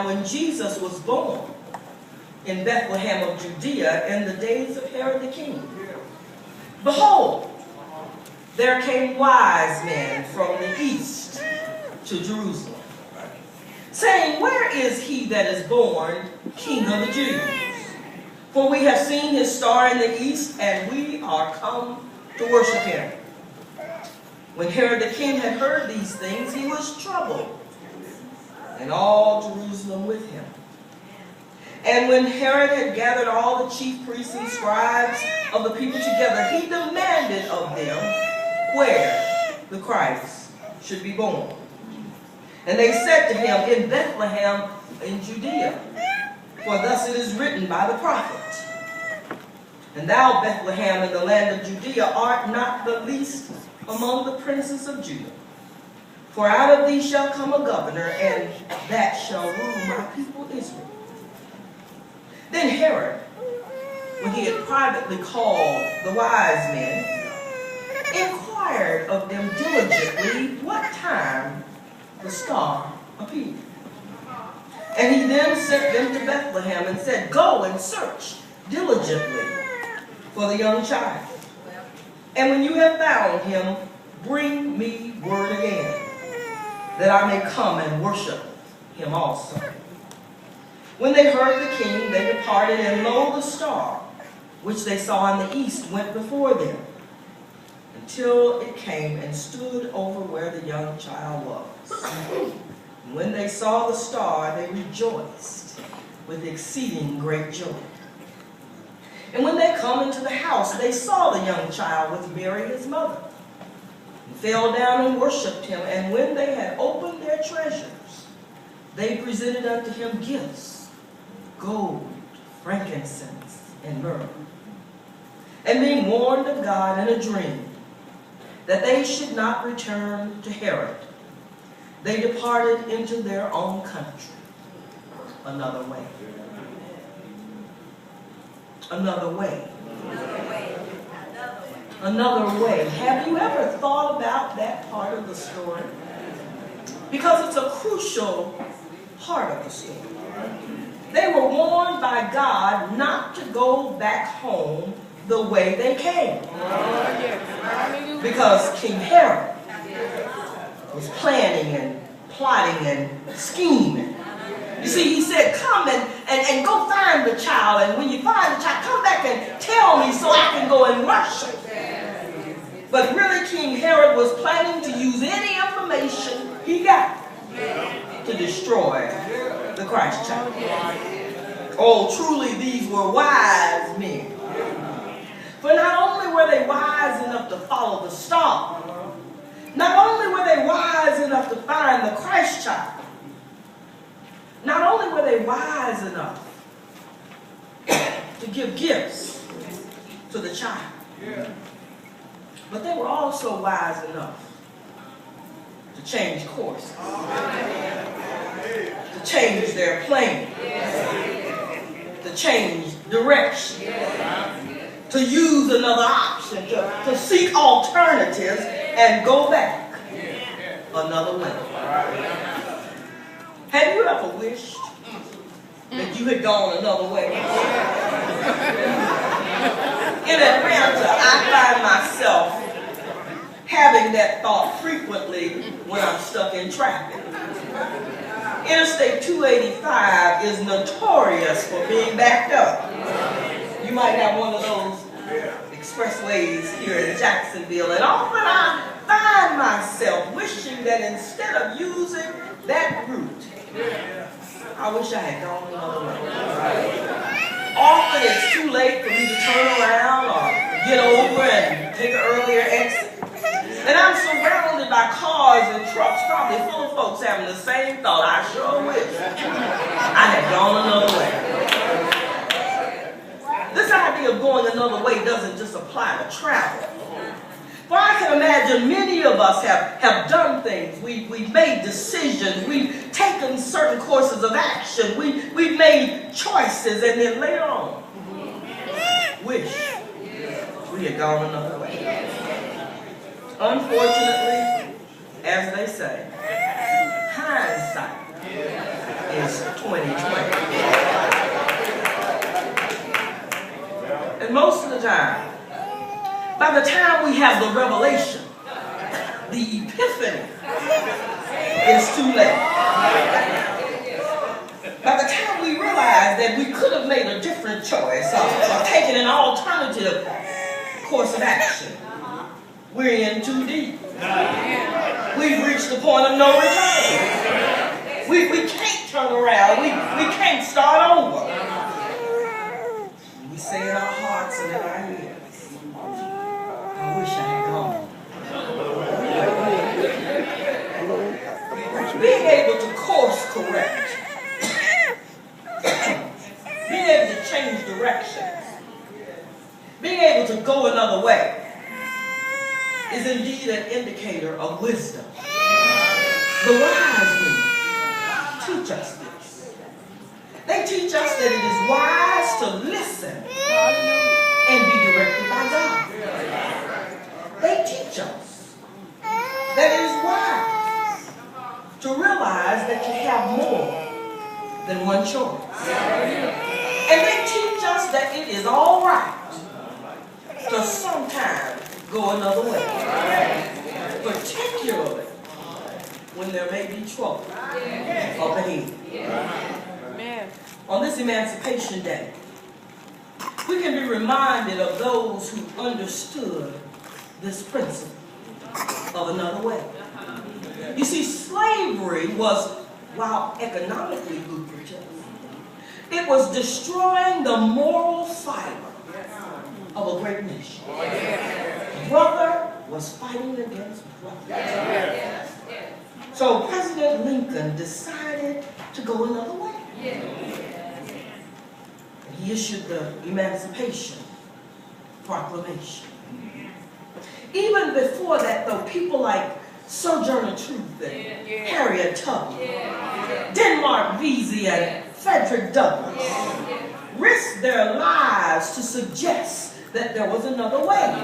When Jesus was born in Bethlehem of Judea in the days of Herod the king, behold, there came wise men from the east to Jerusalem, saying, where is he that is born King of the Jews? For we have seen his star in the east, and we are come to worship him. When Herod the king had heard these things, he was troubled, and all Jerusalem with him. And when Herod had gathered all the chief priests and scribes of the people together, he demanded of them where the Christ should be born. And they said to him, in Bethlehem in Judea, for thus it is written by the prophet, and thou, Bethlehem, in the land of Judea, art not the least among the princes of Judah. For out of thee shall come a governor, and that shall rule my people Israel. Then Herod, when he had privately called the wise men, inquired of them diligently what time the star appeared. And he then sent them to Bethlehem and said, go and search diligently for the young child. And when you have found him, bring me word again, that I may come and worship him also. When they heard the king, they departed, and lo, the star, which they saw in the east, went before them, until it came and stood over where the young child was. And when they saw the star, they rejoiced with exceeding great joy. And when they come into the house, they saw the young child with Mary his mother, and fell down and worshipped him. And when they had opened their treasures, they presented unto him gifts, gold, frankincense, and myrrh. And being warned of God in a dream that they should not return to Herod, they departed into their own country another way. Another way. Another way. Have you ever thought about that part of the story? Because it's a crucial part of the story. They were warned by God not to go back home the way they came. Because King Herod was planning and plotting and scheming. You see, he said, come and go find the child, and when you find the child, come back and tell me so I can go and worship. But really, King Herod was planning to use any information he got to destroy the Christ child. Oh, truly, these were wise men. For not only were they wise enough to follow the star, not only were they wise enough to find the Christ child, not only were they wise enough to give gifts to the child, but they were also wise enough to change course, to change their plan, to change direction, to use another option, to seek alternatives and go back another way. Have you ever wished that you had gone another way? In Atlanta, I find myself having that thought frequently when I'm stuck in traffic. Interstate 285 is notorious for being backed up. You might have one of those expressways here in Jacksonville, and often I find myself wishing that instead of using that route, I wish I had gone another way. Often it's too late for me to turn around or get over and take an earlier exit. And I'm surrounded by cars and trucks, probably full of folks having the same thought. I sure wish I had gone another way. This idea of going another way doesn't just apply to travel. For I can imagine many of us have done things. We've made decisions. We've taken certain courses of action. We've made choices, and then later on, wish we had gone another way. Unfortunately, as they say, hindsight is 2020. And most of the time, by the time we have the revelation, the epiphany, is too late. By the time we realize that we could have made a different choice or taken an alternative course of action, we're in too deep. We've reached the point of no return. We can't turn around. We can't start over. We say in our hearts and in our ears, I wish I had gone. Being able to course correct, being able to change directions, being able to go another way is indeed an indicator of wisdom. The wise men teach us this. They teach us that it is wise to listen and be directed by God. They teach us that it is wise to realize that you have more than one choice. And they teach us that it is all right to sometimes go another way, particularly when there may be trouble up ahead. On this Emancipation Day, we can be reminded of those who understood this principle of another way. You see, slavery was, while economically lucrative, it was destroying the moral fiber of a great nation. Brother was fighting against brother. So President Lincoln decided to go another way. And he issued the Emancipation Proclamation. Even before that, though, people like Sojourner Truth and Harriet Tubman, Denmark Vesey and Frederick Douglass risked their lives to suggest that there was another way,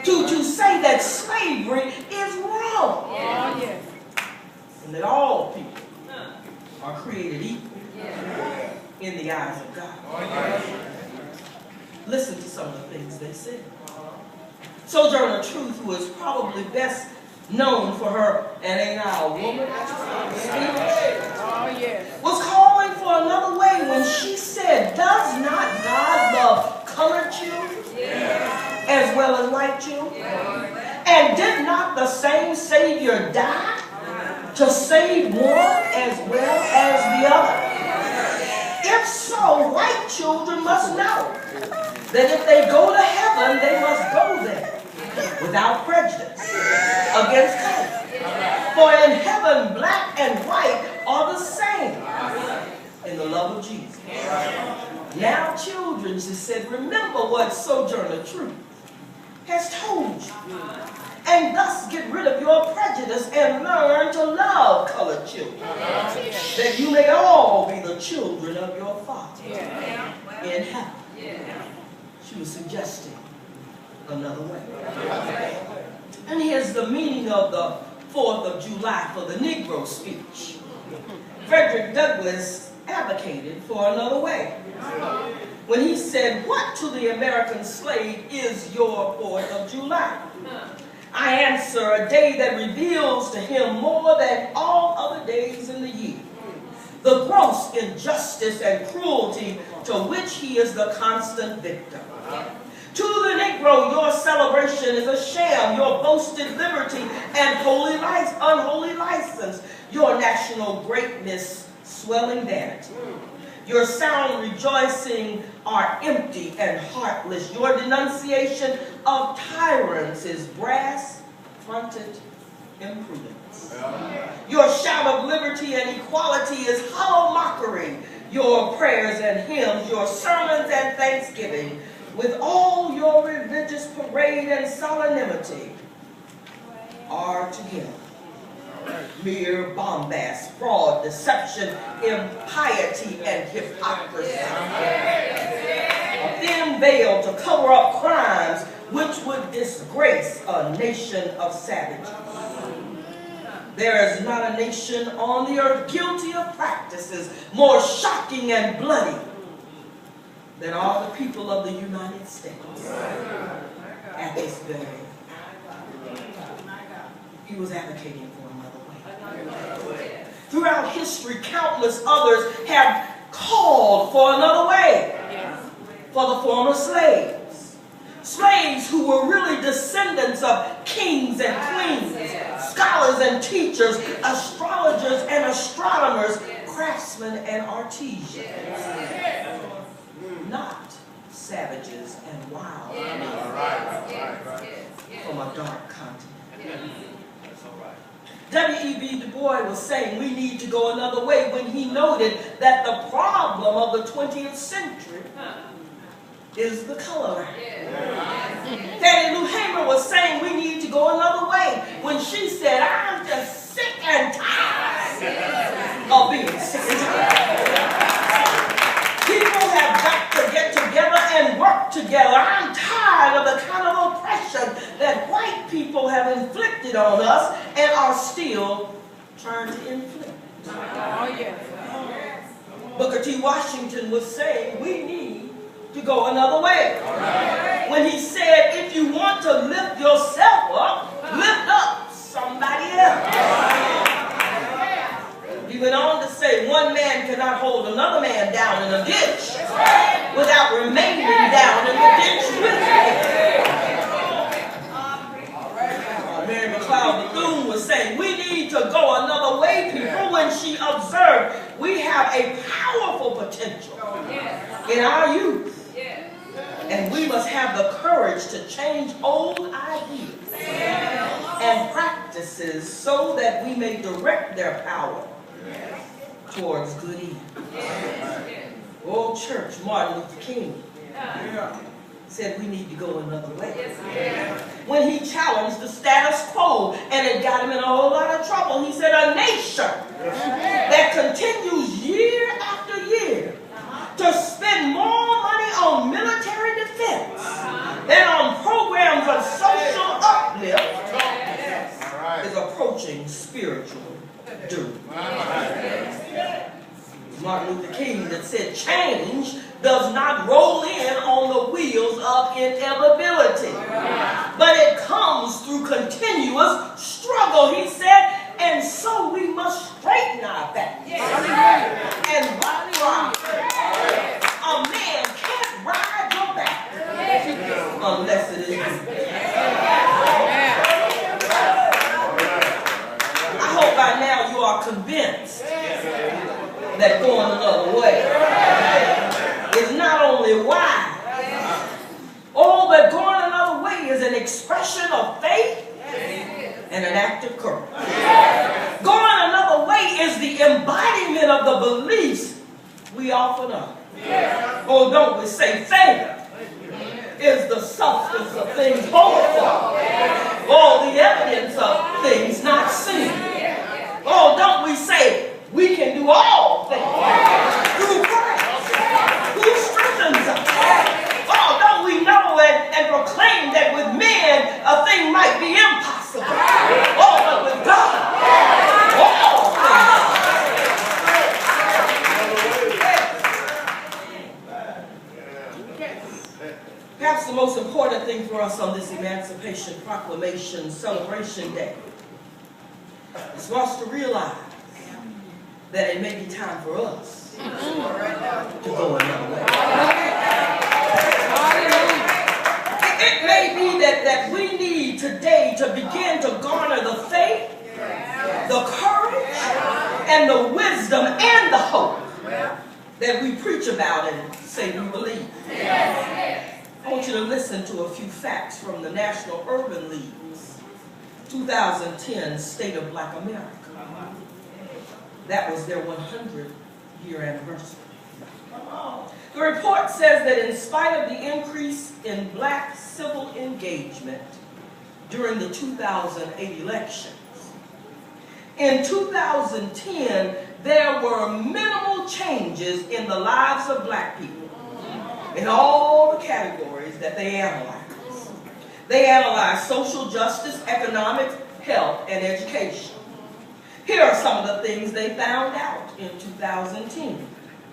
to say that slavery is wrong, and that all people are created equal in the eyes of God. Listen to some of the things they said. Sojourner Truth, who is probably best known for her "And Ain't I a Woman" speech, was calling for another way when she said, "Does not God love colored children as well as white children? And did not the same Savior die to save one as well as the other? If so, white children must know that if they go to heaven, they must go there without prejudice against color. For in heaven, black and white are the same in the love of Jesus." Now, children, she said, remember what Sojourner Truth has told you, and thus get rid of your prejudice and learn to love colored children, that you may all be the children of your Father in heaven. She was suggesting another way. And here's the meaning of the 4th of July for the Negro speech. Frederick Douglass advocated for another way when he said, "What to the American slave is your 4th of July? I answer, a day that reveals to him more than all other days in the year the gross injustice and cruelty to which he is the constant victim. To the Negro, your celebration is a sham, your boasted liberty and unholy license, your national greatness swelling vanity. Your sound rejoicing are empty and heartless. Your denunciation of tyrants is brass-fronted imprudence. Your shout of liberty and equality is hollow mockery. Your prayers and hymns, your sermons and thanksgiving, with all your religious parade and solemnity, are together mere bombast, fraud, deception, impiety, and hypocrisy. A thin veil to cover up crimes which would disgrace a nation of savages. There is not a nation on the earth guilty of practices more shocking and bloody than are the people of the United States at this very hour. He was advocating for another way. Throughout history, countless others have called for another way for the former slaves. Slaves who were really descendants of kings and queens, scholars and teachers, astrologers and astronomers, craftsmen and artisans. Not savages and wild from a dark continent. W.E.B. Du Bois was saying we need to go another way when he noted that the problem of the 20th century is the color line. Fannie Lou Hamer was saying we need to go another way when she said, I'm just sick and tired of being sick and tired. People have got to get together and work together. I'm tired of the kind of oppression that white people have inflicted on us and are still trying to inflict. Booker T. Washington was saying we need to go another way. When he said, if you want to lift yourself up, lift up somebody else. He went on to say, one man cannot hold another man down in a ditch without remaining down in the ditch with him. Mary McLeod Bethune was saying, we need to go another way, people, when she observed we have a powerful potential in our youth. And we must have the courage to change old ideas and practices so that we may direct their power towards good end. Old church, Martin Luther King said we need to go another way. When he challenged the status quo and it got him in a whole lot of trouble, he said a nation that continues year after year to spend more money on military defense than on programs of social uplift is approaching spiritual doom. Martin Luther King that said change does not roll in on the wheels of inevitability, but it comes through continuous struggle, he said, and so we must straighten our back and ride. A man can't ride your back unless it is you. I hope by now you are convinced that going another way is not only wise. Oh, but going another way is an expression of faith and an act of courage. Going another way is the embodiment of the beliefs we often are. Oh, don't we say faith is the substance of things hoped for, or the evidence of things not seen. Oh, don't we say we can do all things through Christ who strengthens us. Oh, don't we know and proclaim that with men a thing might be impossible. Oh, but with God, all things. Perhaps the most important thing for us on this Emancipation Proclamation Celebration Day is for us to realize that it may be time for us to go another way. It may be that we need today to begin to garner the faith, the courage, and the wisdom and the hope that we preach about and say we believe. I want you to listen to a few facts from the National Urban League's 2010 State of Black America. That was their 100-year anniversary. The report says that in spite of the increase in black civil engagement during the 2008 elections, in 2010, there were minimal changes in the lives of black people in all the categories that they analyzed. They analyzed social justice, economic, health, and education. Here are some of the things they found out in 2010.